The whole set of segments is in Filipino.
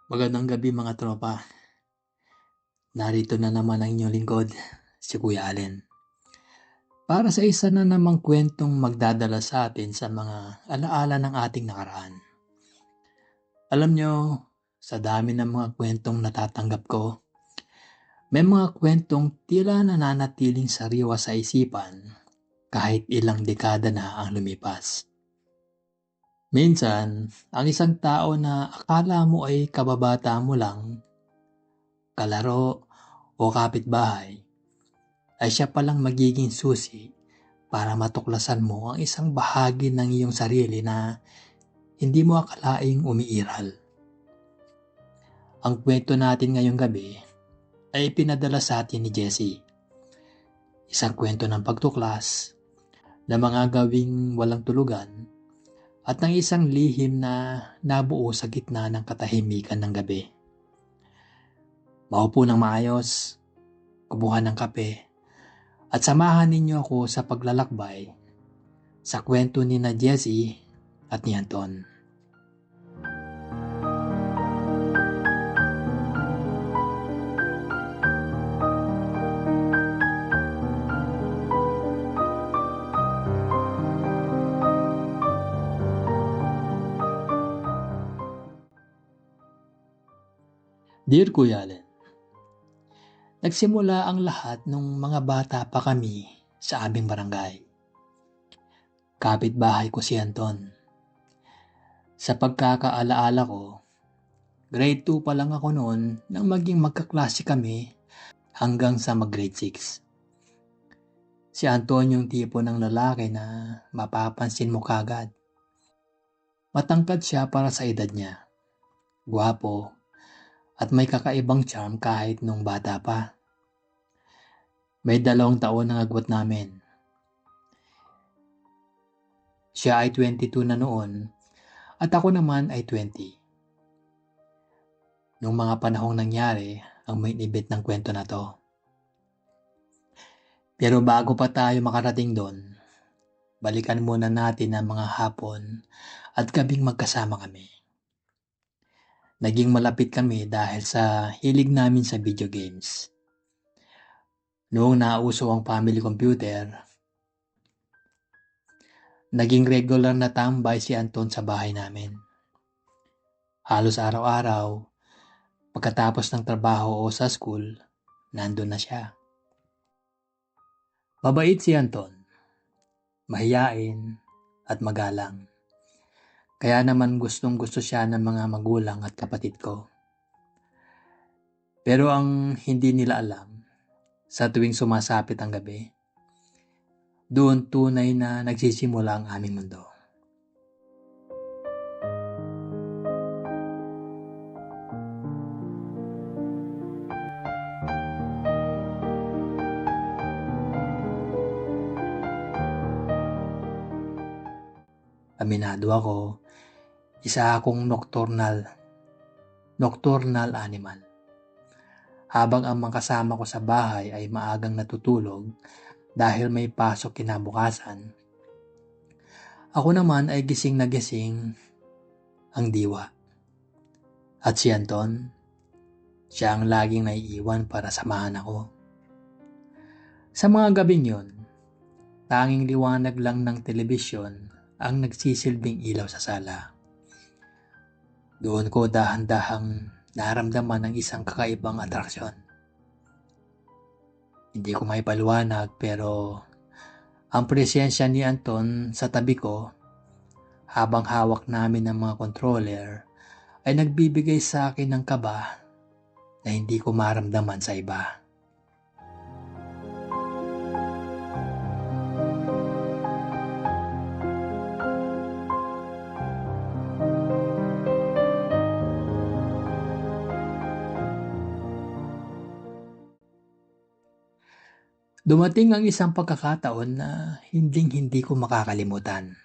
Magandang gabi mga tropa. Narito na naman ang inyong lingkod, si Kuya Allen. Para sa isa na namang kwentong magdadala sa atin sa mga alaala ng ating nakaraan. Alam nyo, sa dami ng mga kwentong natatanggap ko, may mga kwentong tila nananatiling sariwa sa isipan kahit ilang dekada na ang lumipas. Minsan, ang isang tao na akala mo ay kababata mo lang, kalaro o kapitbahay, ay siya palang magiging susi para matuklasan mo ang isang bahagi ng iyong sarili na hindi mo akalaing umiiral. Ang kwento natin ngayong gabi ay pinadala sa atin ni Jessie. Isang kwento ng pagtuklas, na mga gawing walang tulugan, at ng isang lihim na nabuo sa gitna ng katahimikan ng gabi. Maupo ng maayos, kubuhan ng kape, at samahan ninyo ako sa paglalakbay sa kwento ni na Jessie at ni Anton. Dear Kuya Allen, nagsimula ang lahat nung mga bata pa kami sa aming barangay. Kapitbahay ko si Anton. Sa pagkakaalaala ko, grade 2 pa lang ako noon nang maging magkaklase kami hanggang sa mag-grade 6. Si Anton yung tipo ng lalaki na mapapansin mo kagad. Matangkad siya para sa edad niya. Gwapo at may kakaibang charm kahit nung bata pa. May 2 taon ang agwat namin. Siya ay 22 na noon at ako naman ay 20. Nung mga panahong nangyari ang main event ng kwento na to. Pero bago pa tayo makarating doon, balikan muna natin ang mga hapon at gabing magkasama kami. Naging malapit kami dahil sa hilig namin sa video games. Noong nauso ang family computer, naging regular na tambay si Anton sa bahay namin. Halos araw-araw, pagkatapos ng trabaho o sa school, nandun na siya. Mabait si Anton, mahiyain at magalang. Kaya naman gustong-gusto siya ng mga magulang at kapatid ko. Pero ang hindi nila alam, sa tuwing sumasapit ang gabi, doon tunay na nagsisimula ang aming mundo. Aminado ako, isa akong nocturnal animal. Habang ang mga kasama ko sa bahay ay maagang natutulog dahil may pasok kinabukasan, ako naman ay gising na gising ang diwa. At si Anton, siya ang laging naiiwan para samahan ako. Sa mga gabing yun, tanging liwanag lang ng telebisyon ang nagsisilbing ilaw sa sala. Doon ko dahan-dahang naramdaman ang isang kakaibang atraksyon. Hindi ko maipaliwanag pero ang presensya ni Anton sa tabi ko habang hawak namin ng mga controller ay nagbibigay sa akin ng kaba na hindi ko maramdaman sa iba. Dumating ang isang pagkakataon na hinding-hindi ko makakalimutan.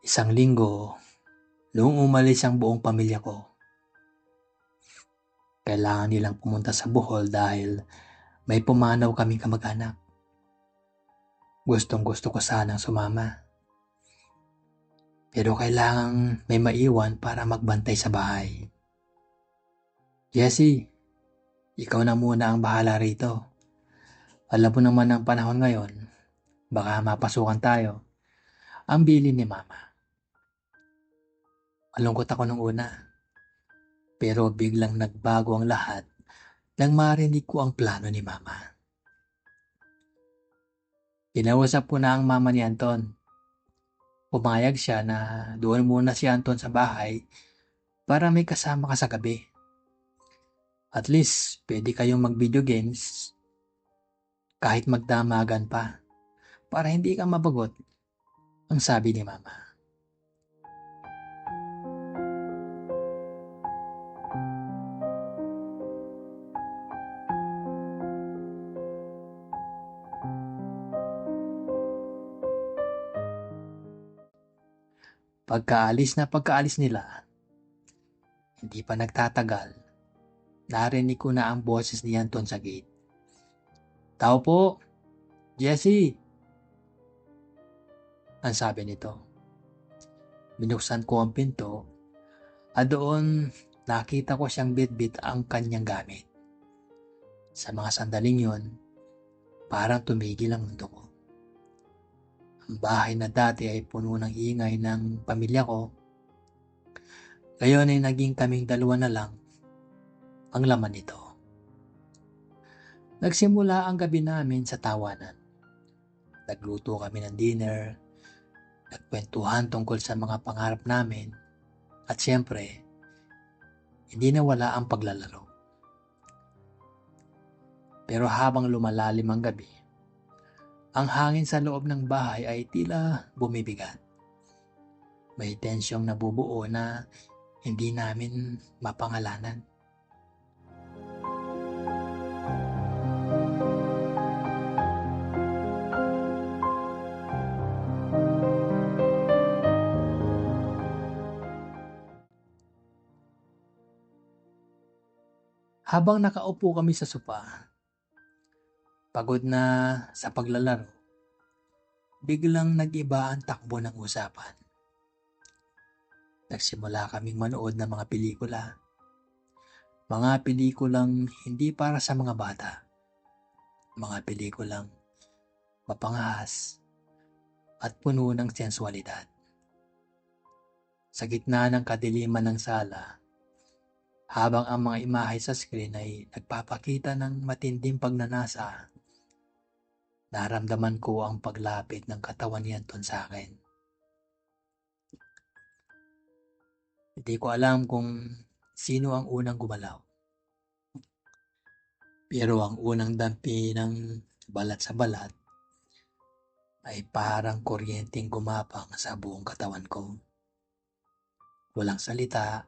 Isang linggo, noong umalis ang buong pamilya ko. Kailangan nilang pumunta sa Bohol dahil may pumanaw kaming kamag-anak. Gustong-gusto ko sanang sumama. Pero kailangang may maiwan para magbantay sa bahay. Jessie, ikaw na muna ang bahala rito. Alam mo naman ang panahon ngayon, baka mapasukan tayo. Ang bili ni Mama. Malungkot ako nung una, pero biglang nagbago ang lahat nang marinig ko ang plano ni Mama. Kinausap ko na ang mama ni Anton. Pumayag siya na doon muna si Anton sa bahay para may kasama ka sa gabi. At least, pwede kayong mag-video games kahit magdamagan pa para hindi ka mabagot, ang sabi ni Mama. Pagkaalis nila, hindi pa nagtatagal, narinig ko na ang boses ni Anton sa gate. Tao po, Jessie, ang sabi nito. Binuksan ko ang pinto at doon nakita ko siyang bitbit ang kanyang gamit. Sa mga sandaling yon, parang tumigil ang mundo ko. Ang bahay na dati ay puno ng ingay ng pamilya ko. Ngayon ay naging kaming dalawa na lang ang laman nito. Nagsimula ang gabi namin sa tawanan. Nagluto kami ng dinner, nagkwentuhan tungkol sa mga pangarap namin, at siyempre, hindi nawala ang paglalaro. Pero habang lumalalim ang gabi, ang hangin sa loob ng bahay ay tila bumibigat. May tensyong nabubuo na hindi namin mapangalanan. Habang nakaupo kami sa sopa, pagod na sa paglalaro, biglang nag-iba ang takbo ng usapan. Nagsimula kaming manood ng mga pelikula. Mga pelikulang hindi para sa mga bata. Mga pelikulang mapangahas at puno ng sensualidad. Sa gitna ng kadiliman ng sala, habang ang mga imahe sa screen ay nagpapakita ng matinding pagnanasa, naramdaman ko ang paglapit ng katawan ni Anton sa akin. Hindi ko alam kung sino ang unang gumalaw. Pero ang unang dampi ng balat sa balat ay parang kuryenteng gumapang sa buong katawan ko. Walang salita,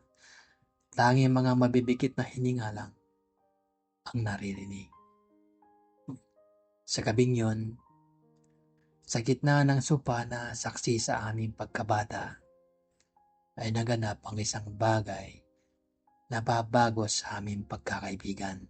tanging mga mabibikit na hininga lang ang naririnig. Sa gabing yon, sa gitna ng sopa na saksi sa aming pagkabata, ay naganap ang isang bagay na babago sa aming pagkakaibigan.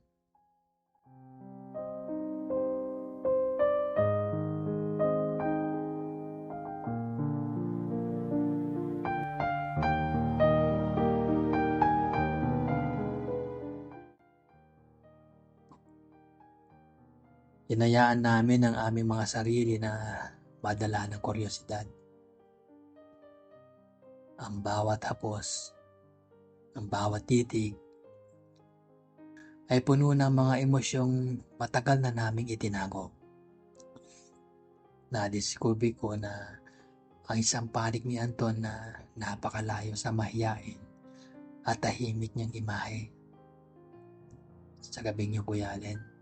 Hinayaan namin ang aming mga sarili na madala ng kuryosidad. Ang bawat hapos, ang bawat titig, ay puno ng mga emosyong matagal na naming itinago. Nadiscover ko na ang isang panig ni Anton na napakalayo sa mahiyain at tahimik niyang imahe. Sa gabing yung Kuya Allen,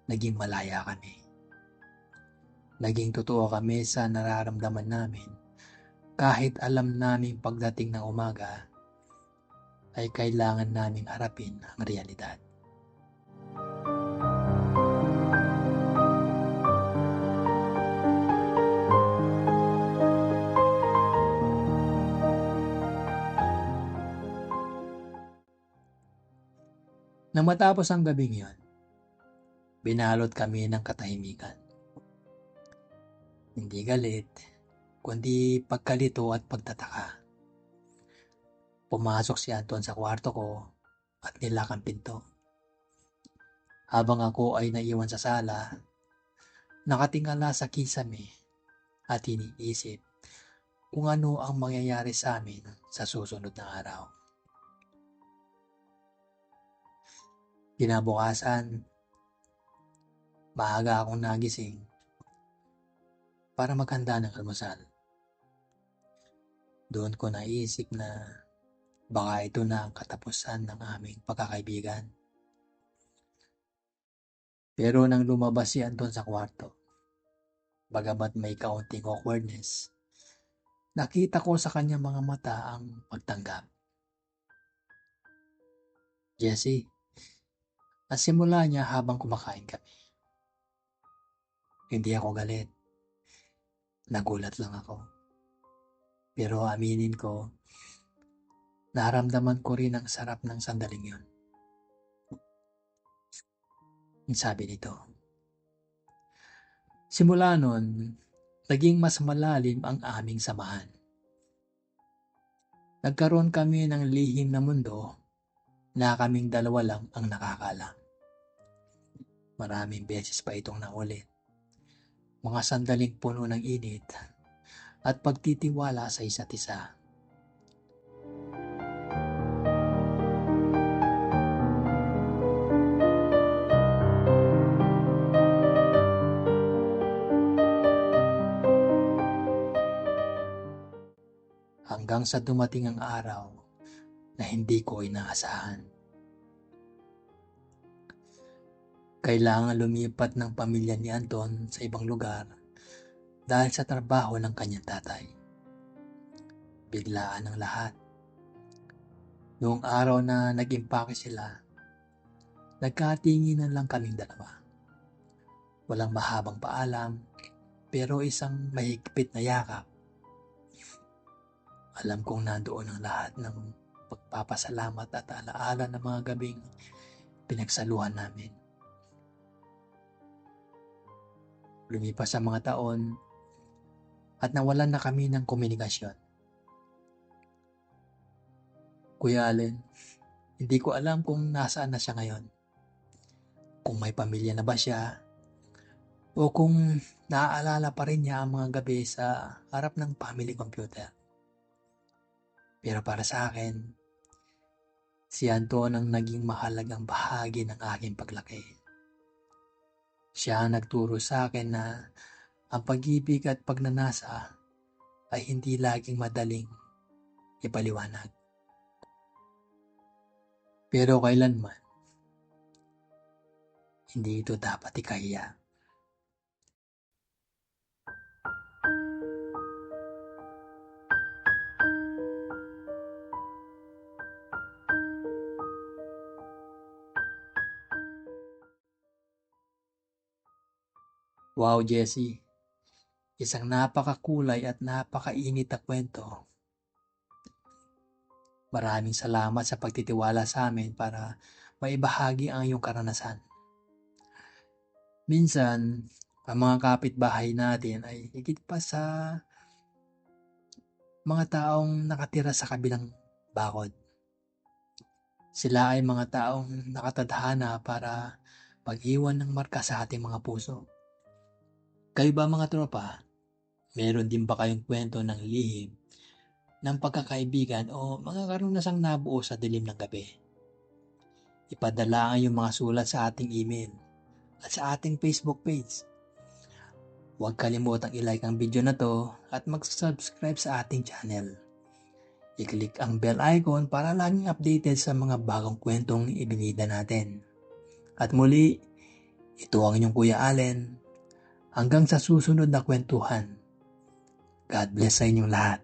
naging malaya kami. Naging totoo kami sa nararamdaman namin kahit alam namin pagdating ng umaga ay kailangan naming harapin ang realidad. Nang matapos ang gabing yon, binalot kami ng katahimikan. Hindi galit, kundi pagkalito at pagtataka. Pumasok si Anton sa kwarto ko at nilak ang pinto. Habang ako ay naiwan sa sala, nakatingala sa kisame at iniisip kung ano ang mangyayari sa amin sa susunod na araw. Kinabukasan, maaga akong nagising para maghanda ng almusal. Doon ko naisip na baka ito na ang katapusan ng aming pagkakaibigan. Pero nang lumabas si Anton sa kwarto, bagamat may kaunting awkwardness, nakita ko sa kanyang mga mata ang pagtanggap. Jessie, nasimula niya habang kumakain kami. Hindi ako galit. Nagulat lang ako. Pero aminin ko, naramdaman ko rin ang sarap ng sandaling yun. Sabi nito. Simula nun, naging mas malalim ang aming samahan. Nagkaroon kami ng lihim na mundo na kaming dalawa lang ang nakakaalam. Maraming beses pa itong naulit. Mga sandaling puno ng init at pagtitiwala sa isa't isa. Hanggang sa dumating ang araw na hindi ko inaasahan. Kailangan lumipat ng pamilya ni Anton sa ibang lugar dahil sa trabaho ng kanyang tatay. Biglaan ang lahat. Noong araw na nag-impake sila, nagkatinginan lang kaming dalawa. Walang mahabang paalam, pero isang mahigpit na yakap. Alam kong nandoon ang lahat ng pagpapasalamat at alaala ng mga gabing pinagsaluhan namin. Lumipas ang mga taon at nawalan na kami ng komunikasyon. Kuya Allen, hindi ko alam kung nasaan na siya ngayon. Kung may pamilya na ba siya o kung naaalala pa rin niya ang mga gabi sa harap ng family computer. Pero para sa akin, si Anton ang naging mahalagang bahagi ng aking paglaki. Siya ang nagturo sa akin na ang pag-ibig at pagnanasa ay hindi laging madaling ipaliwanag. Pero kailanman, hindi ito dapat ikahiya. Wow, Jessie. Isang napakakulay at napakainit na kwento. Maraming salamat sa pagtitiwala sa amin para maibahagi ang iyong karanasan. Minsan, ang mga kapitbahay natin ay higit pa sa mga taong nakatira sa kabilang bakod. Sila ay mga taong nakatadhana para pag-iwan ng marka sa ating mga puso. Kayo ba mga tropa, meron din ba kayong kwento ng lihim, ng pagkakaibigan o mga karunasang nabuo sa dilim ng gabi? Ipadala ang iyong mga sulat sa ating email at sa ating Facebook page. Huwag kalimutang i-like ang video na to at mag-subscribe sa ating channel. I-click ang bell icon para laging updated sa mga bagong kwentong ibinida natin. At muli, ito ang inyong Kuya Allen. Hanggang sa susunod na kwentuhan. God bless sa inyong lahat.